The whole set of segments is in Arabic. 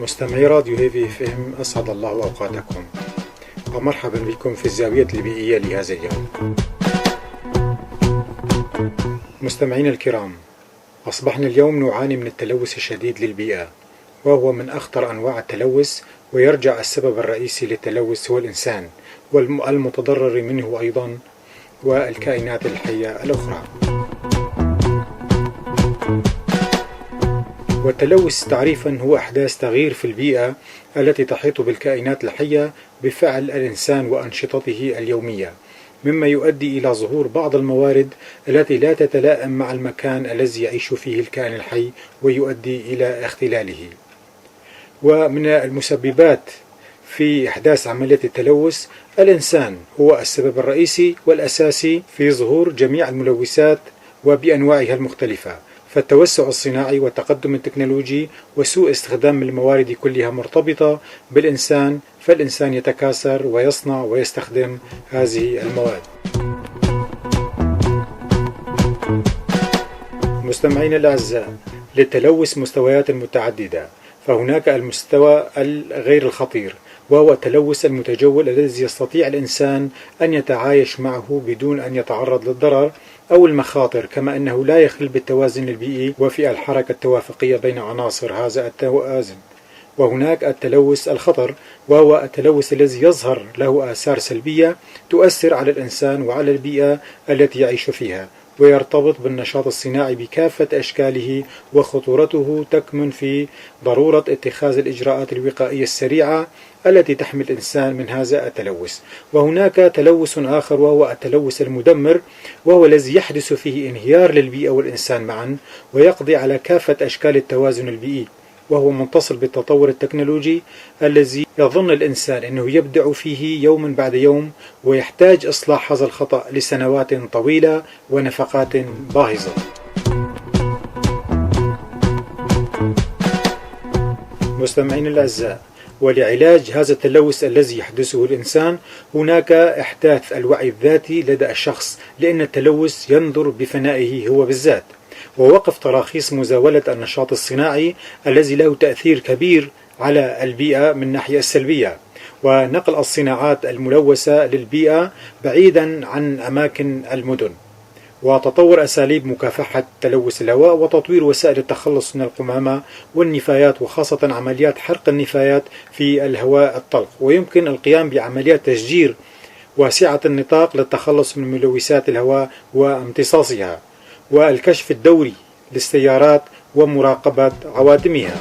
مستمعي راديو هيفي اف ام، أسعد الله أوقاتكم ومرحبا بكم في الزاوية البيئية لهذا اليوم. مستمعينا الكرام، أصبحنا اليوم نعاني من التلوث الشديد للبيئة، وهو من أخطر أنواع التلوث، ويرجع السبب الرئيسي للتلوث هو الإنسان، والمتضرر منه أيضا والكائنات الحية الأخرى. والتلوث تعريفا هو أحداث تغيير في البيئة التي تحيط بالكائنات الحية بفعل الإنسان وأنشطته اليومية، مما يؤدي إلى ظهور بعض الموارد التي لا تتلائم مع المكان الذي يعيش فيه الكائن الحي ويؤدي إلى اختلاله. ومن المسببات في إحداث عملية التلوث الإنسان هو السبب الرئيسي والأساسي في ظهور جميع الملوثات وبأنواعها المختلفة. فالتوسع الصناعي والتقدم التكنولوجي وسوء استخدام الموارد كلها مرتبطة بالإنسان، فالإنسان يتكاثر ويصنع ويستخدم هذه المواد. مستمعين الأعزاء، للتلوث مستويات متعددة، فهناك المستوى الغير الخطير، وهو التلوث المتجول الذي يستطيع الإنسان أن يتعايش معه بدون أن يتعرض للضرر أو المخاطر، كما أنه لا يخل بالتوازن البيئي وفي الحركة التوافقية بين عناصر هذا التوازن. وهناك التلوث الخطر، وهو التلوث الذي يظهر له آثار سلبية تؤثر على الإنسان وعلى البيئة التي يعيش فيها، ويرتبط بالنشاط الصناعي بكافة أشكاله، وخطورته تكمن في ضرورة اتخاذ الإجراءات الوقائية السريعة التي تحمي الإنسان من هذا التلوث. وهناك تلوث آخر، وهو التلوث المدمر، وهو الذي يحدث فيه انهيار للبيئة والإنسان معا، ويقضي على كافة أشكال التوازن البيئي، وهو متصل بالتطور التكنولوجي الذي يظن الإنسان أنه يبدع فيه يوما بعد يوم، ويحتاج إصلاح هذا الخطأ لسنوات طويلة ونفقات باهظة. مستمعين الأعزاء، ولعلاج هذا التلوث الذي يحدثه الإنسان هناك إحداث الوعي الذاتي لدى الشخص، لأن التلوث ينظر بفنائه هو بالذات، ووقف تراخيص مزاولة النشاط الصناعي الذي له تأثير كبير على البيئة من الناحية السلبية، ونقل الصناعات الملوثة للبيئة بعيدا عن أماكن المدن، وتطور أساليب مكافحة تلوث الهواء، وتطوير وسائل التخلص من القمامة والنفايات، وخاصة عمليات حرق النفايات في الهواء الطلق. ويمكن القيام بعمليات تشجير واسعة النطاق للتخلص من ملوثات الهواء وامتصاصها، والكشف الدوري للسيارات ومراقبة عوادمها.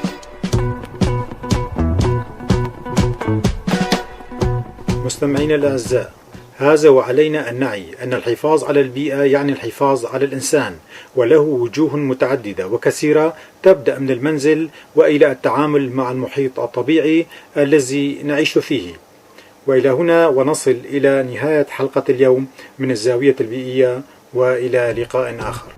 مستمعين الأعزاء، هذا وعلينا أن نعي أن الحفاظ على البيئة يعني الحفاظ على الإنسان، وله وجوه متعددة وكثيرة، تبدأ من المنزل وإلى التعامل مع المحيط الطبيعي الذي نعيش فيه. وإلى هنا ونصل إلى نهاية حلقة اليوم من الزاوية البيئية، وإلى لقاء آخر.